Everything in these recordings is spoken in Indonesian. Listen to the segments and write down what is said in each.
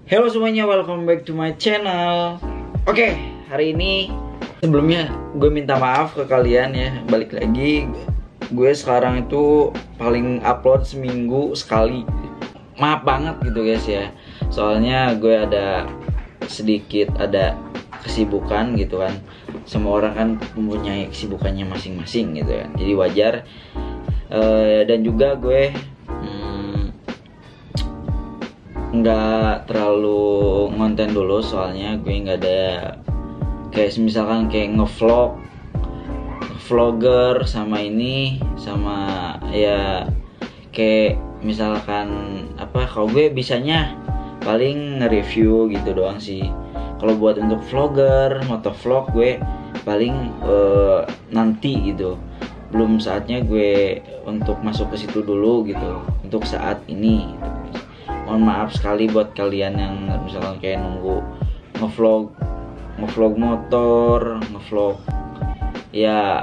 Halo semuanya, welcome back to my channel. Oke, hari ini sebelumnya gue minta maaf ke kalian ya. Balik lagi, gue sekarang itu paling upload seminggu sekali. Maaf banget gitu guys ya. Soalnya gue ada kesibukan gitu kan. Semua orang kan mempunyai kesibukannya masing-masing gitu kan. Jadi wajar. Dan juga gue nggak terlalu ngonten dulu, soalnya gue nggak ada kayak misalkan kayak vlogger sama ya kayak misalkan kalau gue bisanya paling nge-review gitu doang sih. Kalau buat untuk vlogger, motovlog gue paling nanti gitu, belum saatnya gue untuk masuk ke situ dulu gitu untuk saat ini gitu. Mohon maaf sekali buat kalian yang misalkan kayak nunggu ngevlog motor, ngevlog ya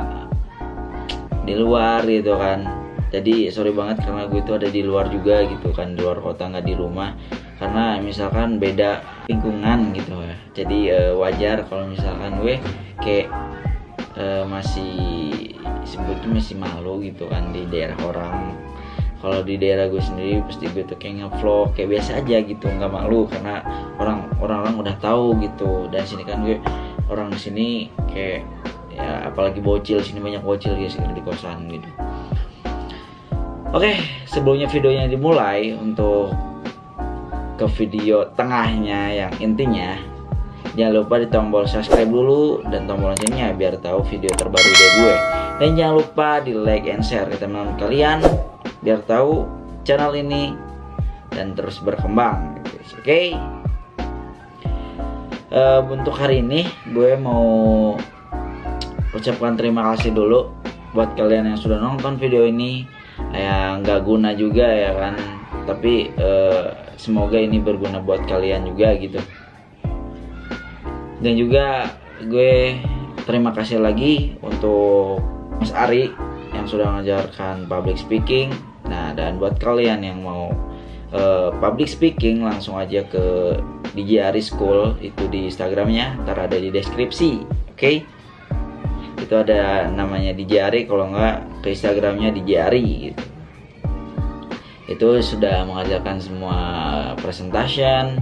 di luar gitu kan. Jadi sorry banget karena gue itu ada di luar juga gitu kan, di luar kota, nggak di rumah, karena misalkan beda lingkungan gitu ya. Jadi wajar kalau misalkan gue kayak sebetulnya masih malu gitu kan di daerah orang. Kalau di daerah gue sendiri pasti gue tuh kayak ngevlog kayak biasa aja gitu, nggak malu karena orang-orang udah tahu gitu. Dan sini kan gue orang sini kayak ya, apalagi bocil, sini banyak bocil guys di kosan gitu. Oke, sebelumnya videonya dimulai, untuk ke video tengahnya yang intinya, jangan lupa di tombol subscribe dulu dan tombol loncengnya biar tahu video terbaru dari gue. Dan jangan lupa di like and share ke teman-teman kalian biar tahu channel ini dan terus berkembang gitu. Oke. Untuk hari ini gue mau ucapkan terima kasih dulu buat kalian yang sudah nonton video ini. Ya nggak guna juga ya kan, tapi semoga ini berguna buat kalian juga gitu. Dan juga gue terima kasih lagi untuk Mas Ari yang sudah mengajarkan public speaking. Nah, dan buat kalian yang mau public speaking, langsung aja ke DJ Ari School, itu di Instagramnya, ntar ada di deskripsi. Oke? Itu ada namanya DJ Ari, kalau nggak ke Instagramnya DJ Ari gitu. Itu sudah mengajarkan semua presentation,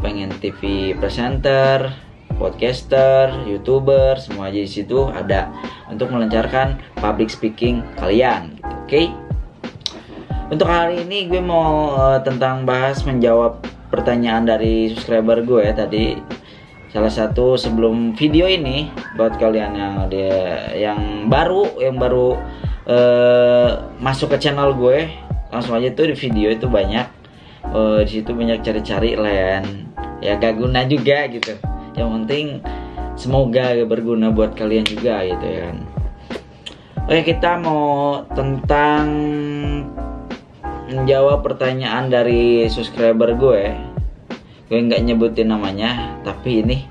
pengen TV presenter, podcaster, youtuber, semua aja di situ ada untuk melancarkan public speaking kalian gitu. Oke? Untuk hari ini gue mau tentang menjawab pertanyaan dari subscriber gue tadi. Salah satu sebelum video ini, buat kalian yang baru masuk ke channel gue, langsung aja tuh di video itu banyak di situ banyak cari-cari land ya, gak guna juga gitu. Yang penting semoga berguna buat kalian juga gitu ya kan. Oke, kita mau tentang menjawab pertanyaan dari subscriber gue. Gue nggak nyebutin namanya, tapi ini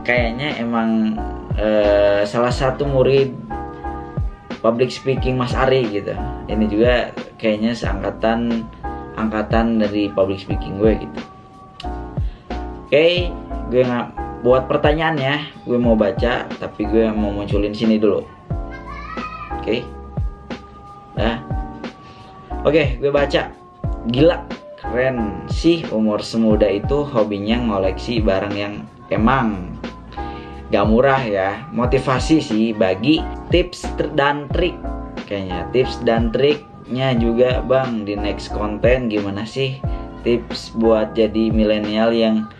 kayaknya emang salah satu murid public speaking Mas Ari gitu. Ini juga kayaknya angkatan dari public speaking gue gitu. Oke, gue nggak buat pertanyaannya, gue mau baca, tapi gue mau munculin sini dulu. Oke, Oke, gue baca. Gila, keren sih, umur semuda itu hobinya ngoleksi barang yang emang gak murah ya. Motivasi sih, bagi tips dan trik. Kayaknya tips dan triknya juga bang di next konten. Gimana sih tips buat jadi milenial yang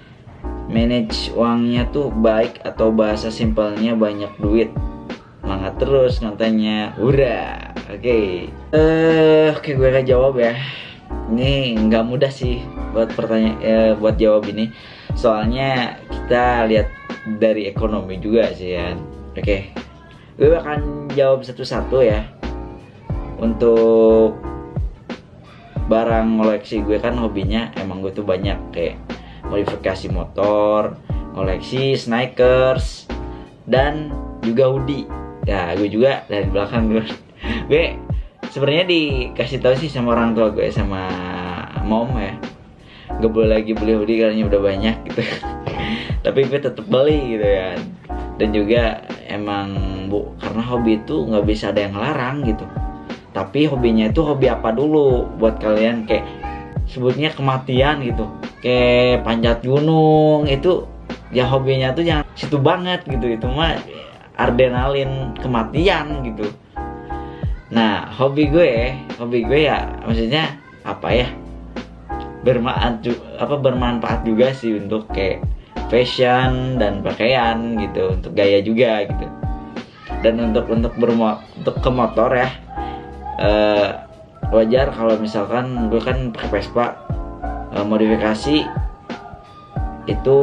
manage uangnya tuh baik, atau bahasa simpelnya banyak duit? Semangat terus kontennya, hurra. Oke, gue akan jawab ya. Ini nggak mudah sih buat buat jawab ini. Soalnya kita lihat dari ekonomi juga sih ya. Oke, gue akan jawab satu-satu ya. Untuk barang koleksi gue kan hobinya emang gue tuh banyak, kayak modifikasi motor, koleksi sneakers, dan juga hoodie. Ya, gue juga dari belakang gue sebenarnya dikasih tahu sih sama orang tua gue, sama mom ya. gak boleh lagi beli hoodie karena udah banyak gitu. Tapi gue tetap beli gitu kan. Dan juga emang karena hobi itu nggak bisa ada yang larang gitu. Tapi hobinya itu hobi apa dulu buat kalian, kayak sebutnya kematian gitu, kayak panjat gunung itu ya hobinya tuh yang situ banget gitu, itu mah adrenalin kematian gitu. Nah hobi gue ya maksudnya apa ya, bermanfaat juga sih untuk kayak fashion dan pakaian gitu, untuk gaya juga gitu. Dan untuk ke motor ya, wajar kalau misalkan gue kan pakai Vespa, modifikasi itu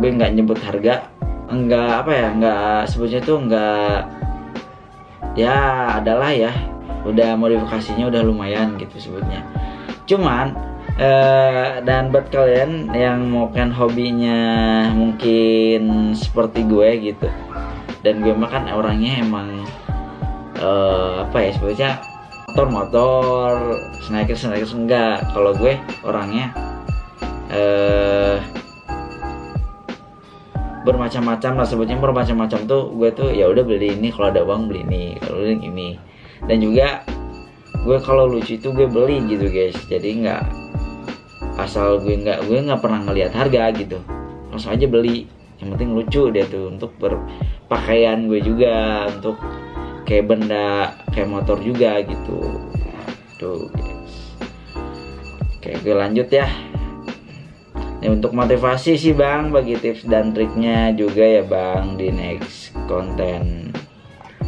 gue nggak nyebut harga, nggak sebutnya tuh nggak, ya adalah ya udah modifikasinya udah lumayan gitu sebutnya. Cuman dan buat kalian yang mau kan hobinya mungkin seperti gue gitu, dan gue makan orangnya emang sebetulnya motor sneakers enggak. Kalau gue orangnya bermacam-macam lah, sebetulnya bermacam-macam tuh. Gue tuh ya udah beli ini, kalau ada uang beli ini, kalau ini. Dan juga gue kalau lucu itu gue beli gitu guys. Jadi nggak asal gue nggak pernah ngelihat harga gitu, langsung aja beli. Yang penting lucu dia tuh, untuk berpakaian gue juga, untuk kayak benda kayak motor juga gitu tuh guys. Oke, gue lanjut ya. Ini untuk motivasi sih bang, bagi tips dan triknya juga ya bang di next konten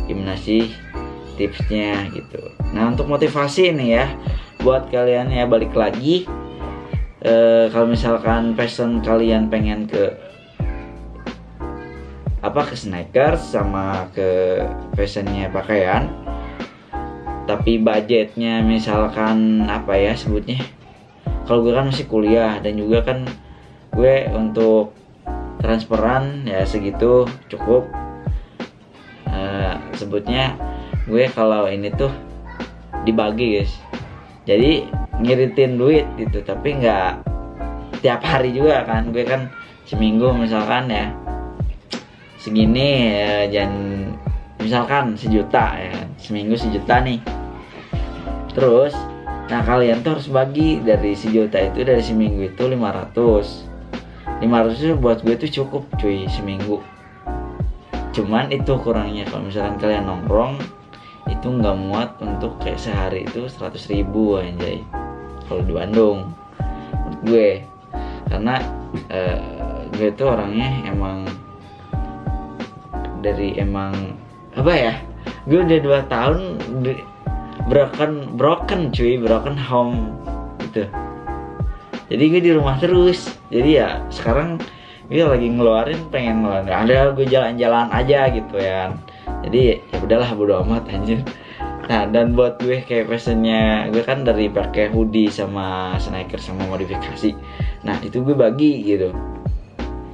gimana sih tipsnya gitu. Nah untuk motivasi ini ya buat kalian ya, balik lagi kalau misalkan passion kalian pengen ke sneakers sama ke fashionnya pakaian, tapi budgetnya misalkan sebutnya, kalau gue kan masih kuliah dan juga kan gue untuk transferan ya segitu cukup. Sebutnya gue kalau ini tuh dibagi guys, jadi ngiritin duit gitu, tapi nggak tiap hari juga kan. Gue kan seminggu misalkan ya segini ya, jangan misalkan 1 juta ya, seminggu 1 juta nih. Terus nah kalian tuh harus bagi dari 1 juta itu, dari seminggu itu 500 itu buat gue tuh cukup cuy seminggu. Cuman itu kurangnya kalau misalkan kalian nongkrong itu nggak muat untuk kayak sehari itu 100.000 anjay kalau di Bandung menurut gue. Karena gue tuh orangnya emang gue udah 2 tahun broken home gitu. Jadi gue di rumah terus. Jadi ya sekarang gue lagi pengen ngeluarin, ada gue jalan-jalan aja gitu ya. Jadi ya udahlah bodo amat anjir. Nah dan buat gue kayak fashionnya gue kan dari pakai hoodie sama sneakers sama modifikasi. Nah itu gue bagi gitu.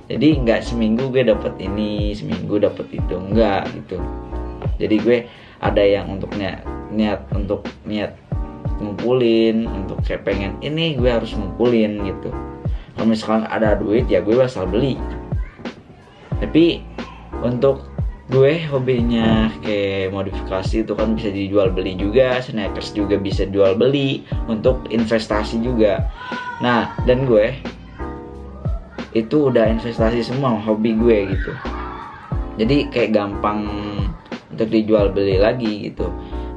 Jadi nggak seminggu gue dapet ini, seminggu dapet itu, enggak gitu. Jadi gue ada yang untuk niat ngumpulin, untuk kayak pengen ini gue harus ngumpulin gitu. Kalau misalkan ada duit ya gue bakal beli. Tapi untuk gue hobinya kayak modifikasi itu kan bisa dijual beli juga, sneakers juga bisa jual beli untuk investasi juga. Nah dan gue itu udah investasi semua hobi gue gitu. Jadi kayak gampang untuk dijual beli lagi gitu,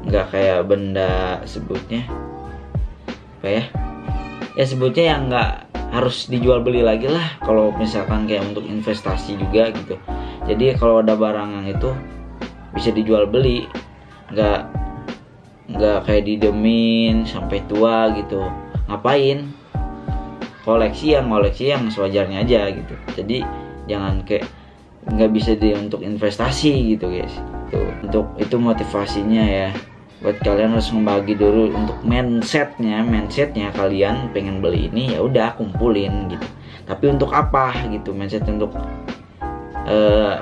nggak kayak benda sebutnya sebutnya yang nggak harus dijual beli lagi lah kalau misalkan kayak untuk investasi juga gitu. Jadi kalau ada barang yang itu bisa dijual beli, nggak kayak didemin sampai tua gitu. Ngapain koleksi yang sewajarnya aja gitu. Jadi jangan kayak nggak bisa untuk investasi gitu guys. Untuk itu motivasinya ya, buat kalian harus membagi dulu untuk mindsetnya kalian pengen beli ini ya udah kumpulin gitu. Tapi untuk apa gitu mindset untuk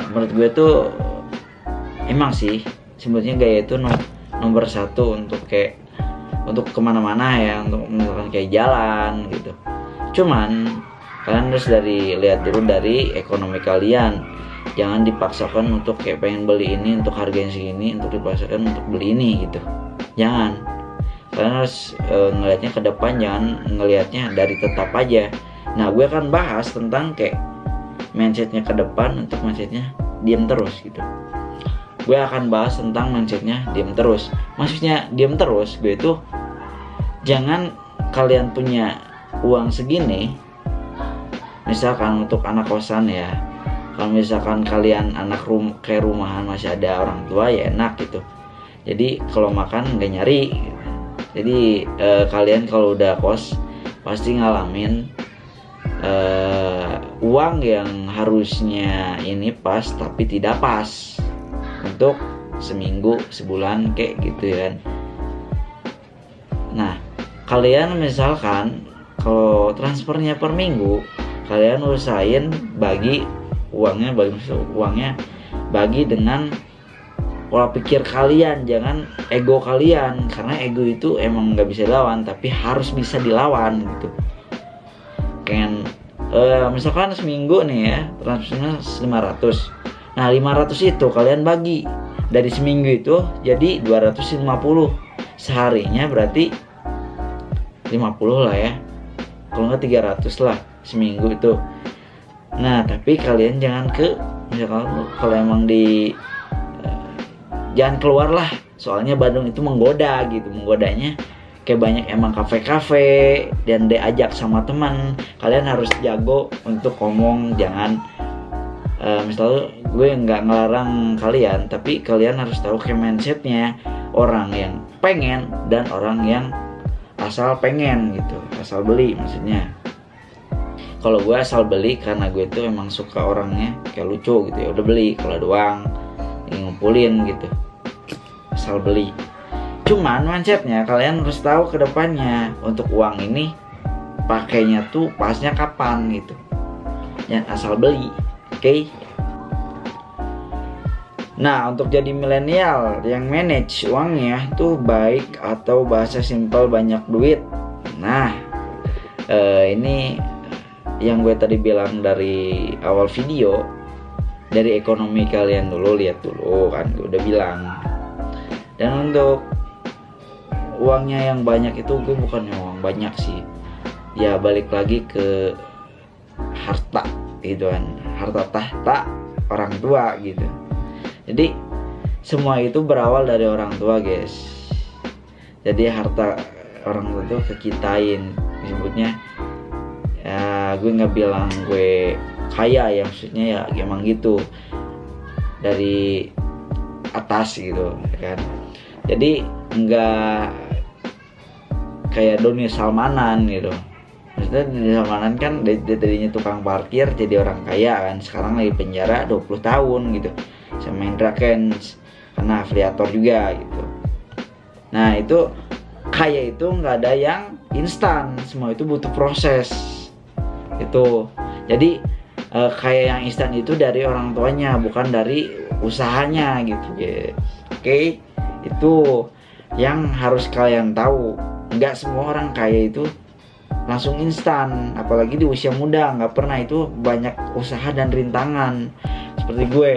menurut gue tuh emang sih sebetulnya gaya itu nomor 1 untuk kayak untuk kemana-mana ya, untuk misalkan kayak jalan gitu, Cuman kalian harus lihat dulu dari ekonomi kalian. Jangan dipaksakan untuk kayak pengen beli ini untuk harga yang segini, untuk dipaksakan untuk beli ini gitu. Jangan. Kalian harus ngelihatnya ke depan, jangan ngelihatnya dari tetap aja. Nah, gue akan bahas tentang kayak mindsetnya ke depan untuk mindsetnya diam terus gitu. Gue akan bahas tentang mindsetnya diam terus. Maksudnya diam terus, gue itu jangan kalian punya uang segini, misalkan untuk anak kosan ya. Kalau misalkan kalian anak kayak rumahan masih ada orang tua ya enak gitu. Jadi kalau makan nggak nyari gitu. Jadi kalian kalau udah kos pasti ngalamin uang yang harusnya ini pas tapi tidak pas untuk seminggu, sebulan kayak gitu kan. Nah, kalian misalkan kalau transfernya per minggu, kalian usahain bagi uangnya bagi dengan pola pikir kalian, jangan ego kalian, karena ego itu emang nggak bisa dilawan tapi harus bisa dilawan gitu. Kayak misalkan seminggu nih ya transfernya 500. Nah 500 itu kalian bagi dari seminggu itu jadi 250, seharinya berarti 50 lah ya, kalau nggak 300 lah seminggu itu. Nah tapi kalian jangan misalkan kalau emang jangan keluar lah, soalnya Bandung itu menggoda gitu. Menggodanya kayak banyak emang kafe-kafe dan diajak sama teman. Kalian harus jago untuk ngomong, jangan misalnya gue nggak ngelarang kalian, tapi kalian harus tahu kayak mindsetnya orang yang pengen dan orang yang asal pengen gitu, asal beli maksudnya. Kalau gue asal beli karena gue tuh emang suka orangnya kayak lucu gitu ya, udah beli kalau ada uang ngumpulin gitu, asal beli. Cuman mindsetnya kalian harus tahu ke depannya untuk uang ini pakainya tuh pasnya kapan gitu, jangan asal beli. Oke. Nah, untuk jadi milenial yang manage uangnya tuh baik atau bahasa simpel banyak duit. Nah, ini yang gue tadi bilang dari awal video, dari ekonomi kalian dulu, lihat dulu kan gue udah bilang. Dan untuk uangnya yang banyak itu gue bukannya uang banyak sih, ya balik lagi ke harta gitu kan, harta tahta orang tua gitu. Jadi semua itu berawal dari orang tua guys. Jadi harta orang tua itu kekitain disebutnya. Ya gue nggak bilang gue kaya ya, maksudnya ya emang gitu dari atas gitu kan. Jadi nggak kayak Doni Salmanan gitu. Maksudnya Doni Salmanan kan tadinya tukang parkir jadi orang kaya kan, sekarang lagi penjara 20 tahun gitu sama Indra Kents karena afiliator juga gitu. Nah itu kaya itu nggak ada yang instan, semua itu butuh proses itu. Jadi kaya yang instan itu dari orang tuanya, bukan dari usahanya gitu guys. Oke, itu yang harus kalian tahu. Nggak semua orang kaya itu langsung instan, apalagi di usia muda. Nggak pernah, itu banyak usaha dan rintangan. Seperti gue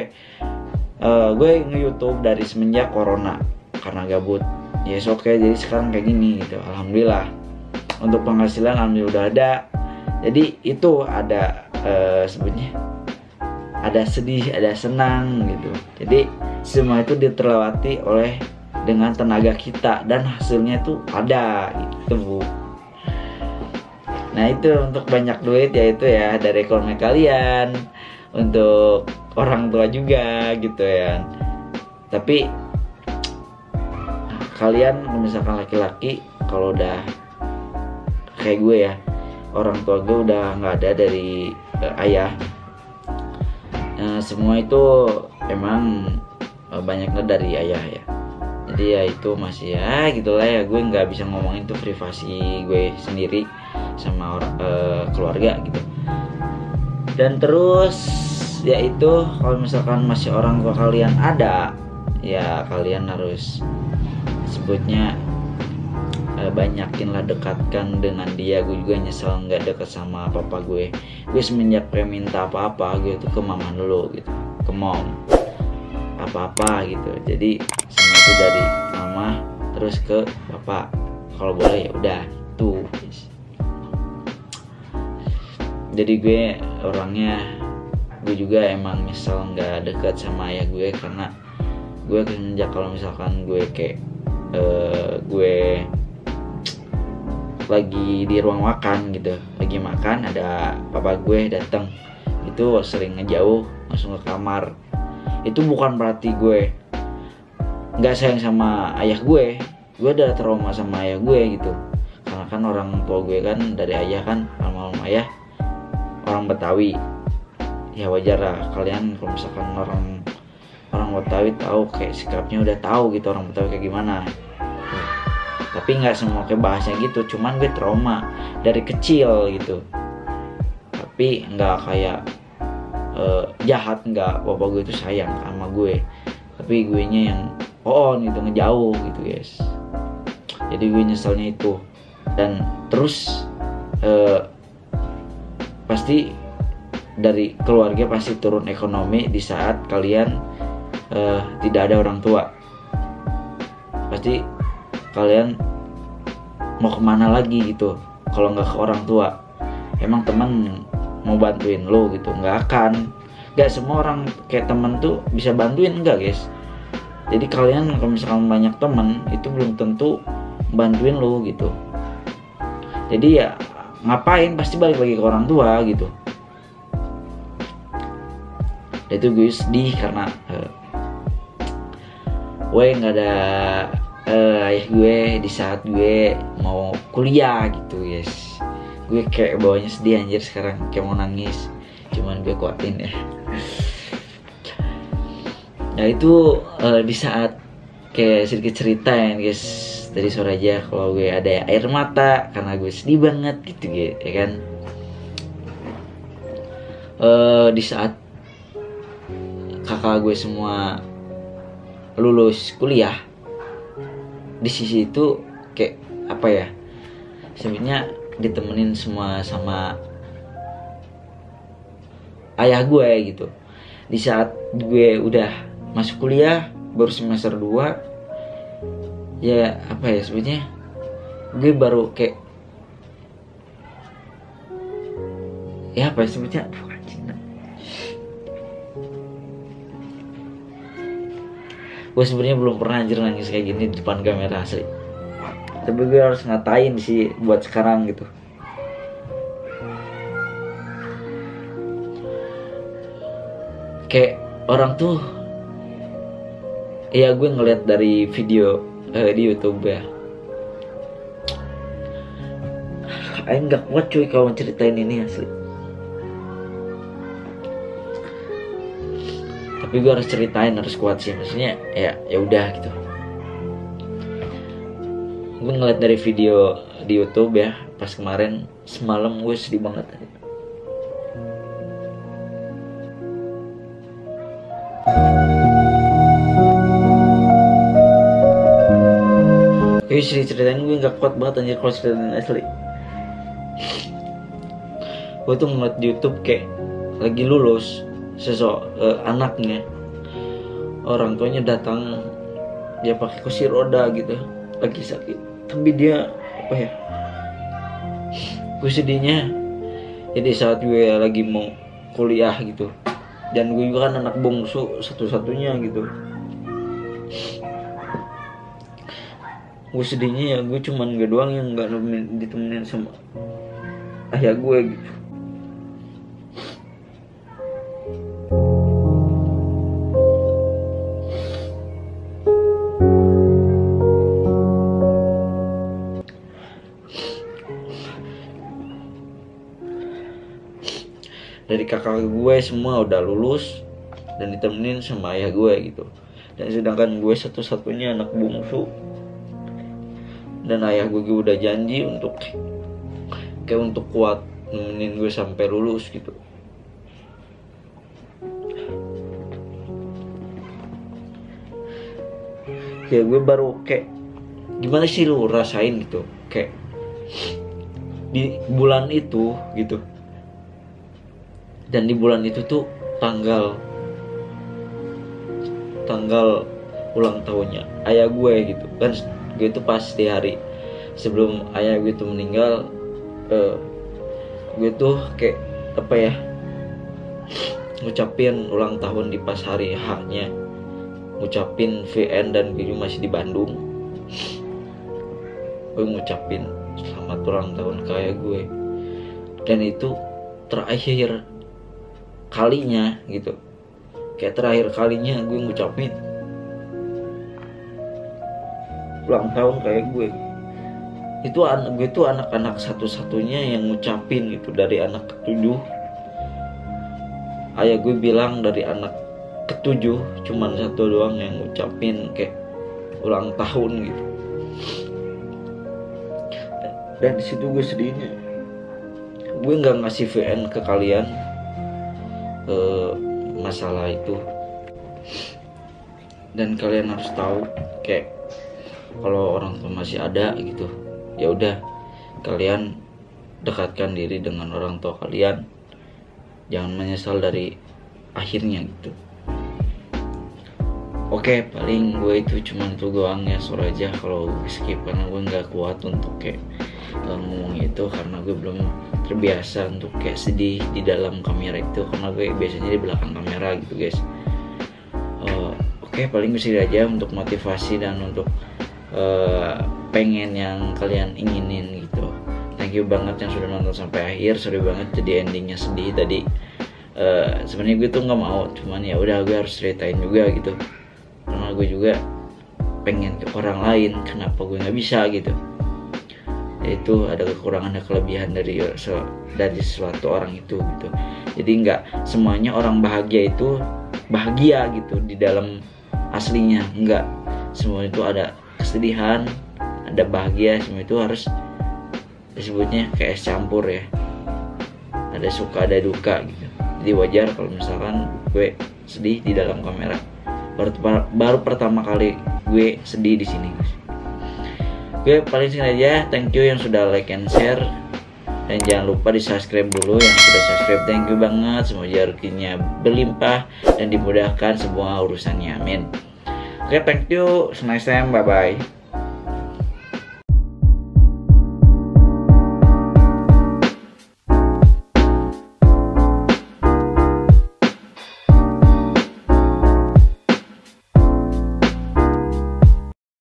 nge-YouTube dari semenjak corona karena gabut. Yes, oke, jadi sekarang kayak gini gitu. Alhamdulillah untuk penghasilan alhamdulillah udah ada. Jadi itu ada sebutnya ada sedih, ada senang gitu. Jadi semua itu diterlewati oleh dengan tenaga kita dan hasilnya itu ada gitu. Nah itu untuk banyak duit ya, itu ya dari ekonomi kalian, untuk orang tua juga gitu ya. Tapi kalian misalkan laki-laki kalau udah kayak gue ya, orang tua gue udah nggak ada dari ayah. Semua itu emang banyaknya dari ayah ya. Jadi ya itu masih ya gitulah ya, gue nggak bisa ngomongin itu privasi gue sendiri sama orang keluarga gitu. Dan terus ya itu kalau misalkan masih orang tua kalian ada, ya kalian harus sebutnya banyakin lah dekatkan dengan dia. Gue juga nyesel nggak deket sama papa gue. Gue semenjak kayak minta apa-apa gue tuh ke mama dulu gitu, ke mom apa-apa gitu. Jadi semua itu dari mama terus ke bapak, kalau boleh ya udah tuh. Jadi gue orangnya, gue juga emang nyesel nggak deket sama ayah gue, karena gue semenjak kalau misalkan gue kayak gue lagi di ruang makan gitu, lagi makan ada papa gue datang, itu sering ngejauh langsung ke kamar. Itu bukan berarti gue nggak sayang sama ayah gue ada trauma sama ayah gue gitu, karena kan orang tua gue kan dari ayah kan almarhum ayah orang Betawi. Ya wajar lah kalian kalau misalkan orang Betawi tahu kayak sikapnya, udah tahu gitu orang Betawi kayak gimana. Tapi nggak semua kayak bahasnya gitu, cuman gue trauma dari kecil gitu. Tapi nggak kayak jahat, nggak, bapak gue itu sayang sama gue, tapi gue nya yang gitu ngejauh gitu guys. Jadi gue nyeselnya itu. Dan terus pasti dari keluarga pasti turun ekonomi di saat kalian tidak ada orang tua. Pasti kalian mau kemana lagi gitu kalau nggak ke orang tua? Emang teman mau bantuin lo gitu? Nggak akan. Nggak semua orang kayak teman tuh bisa bantuin, enggak guys. Jadi kalian kalau misalkan banyak teman itu belum tentu bantuin lo gitu. Jadi ya ngapain, pasti balik lagi ke orang tua gitu. Dan itu gue sedih karena gue nggak ada ayah gue di saat gue mau kuliah gitu guys. Gue kayak bawanya sedih anjir sekarang, kayak mau nangis, cuman gue kuatin ya. Nah itu di saat kayak sedikit cerita ya guys, dari sore aja kalau gue ada air mata karena gue sedih banget gitu ya kan. Di saat kakak gue semua lulus kuliah, di sisi itu kayak apa ya, sebenarnya ditemenin semua sama ayah gue gitu. Di saat gue udah masuk kuliah baru semester 2, ya apa ya, sebenarnya gue baru kayak ya apa ya sebenarnya, gue sebenarnya belum pernah anjir nangis kayak gini di depan kamera asli. Tapi gue harus ngatain sih buat sekarang gitu. Kayak orang tuh, ya gue ngeliat dari video di YouTube ya. Aing nggak kuat cuy kalau ceritain ini asli. Tapi gue harus ceritain, harus kuat sih, maksudnya ya udah gitu. Gue ngeliat dari video di YouTube ya pas kemarin semalam, gue sedih banget. Ceritain gue nggak kuat banget anjir kalau ceritain asli. Gue tuh ngeliat di YouTube kayak lagi lulus anaknya, orang tuanya datang, dia pakai kursi roda gitu, lagi sakit, tapi dia apa ya, gue sedihnya. Jadi saat gue lagi mau kuliah gitu, dan gue juga kan anak bungsu satu-satunya gitu, gue sedihnya ya gue cuman gue doang yang nggak ditemenin sama ayah gue gitu. Dari kakak gue semua udah lulus dan ditemenin sama ayah gue gitu, dan sedangkan gue satu-satunya anak bungsu, dan ayah gue udah janji untuk kuat nemenin gue sampai lulus gitu. Ya gue baru kayak gimana sih lu rasain gitu kayak di bulan itu gitu, dan di bulan itu tuh tanggal ulang tahunnya ayah gue gitu kan. Gue itu pas di hari sebelum ayah gue itu meninggal, gue tuh kayak apa ya, ngucapin ulang tahun di pas hari H-nya, ngucapin VN, dan gue masih di Bandung. Gue ngucapin selamat ulang tahun ke ayah gue, dan itu terakhir kalinya gitu, kayak terakhir kalinya gue ngucapin ulang tahun kayak gue. Itu gue tuh anak-anak satu-satunya yang ngucapin gitu, dari anak ketujuh. Ayah gue bilang dari anak ketujuh cuman satu doang yang ngucapin kayak ulang tahun gitu. Dan disitu gue sedihnya, gue nggak ngasih VN ke kalian masalah itu. Dan kalian harus tahu kayak kalau orang tua masih ada gitu, ya udah kalian dekatkan diri dengan orang tua kalian, jangan menyesal dari akhirnya gitu. Oke, paling gue itu cuman itu doang ya, sorry aja kalau skip karena gue nggak kuat untuk kayak ngomong itu, karena gue belum terbiasa untuk kayak sedih di dalam kamera itu, karena gue biasanya di belakang kamera gitu guys. Oke, paling bisa aja untuk motivasi dan untuk pengen yang kalian inginin gitu. Thank you banget yang sudah nonton sampai akhir. Sorry banget jadi endingnya sedih tadi. Sebenarnya gue tuh nggak mau, cuman ya udah gue harus ceritain juga gitu, karena gue juga pengen ke orang lain, kenapa gue nggak bisa gitu. Itu ada kekurangan dan kelebihan dari suatu orang itu gitu. Jadi nggak semuanya orang bahagia itu bahagia gitu di dalam aslinya, nggak. Semua itu ada kesedihan, ada bahagia, semua itu harus disebutnya kayak es campur ya, ada suka ada duka gitu. Jadi wajar kalau misalkan gue sedih di dalam kamera. Baru pertama kali gue sedih di sini guys. Gue paling sini aja, thank you yang sudah like and share, dan jangan lupa di subscribe dulu yang sudah subscribe. Thank you banget, semoga rezekinya berlimpah dan dimudahkan semua urusannya, amin. Oke, thank you, nice time, bye bye.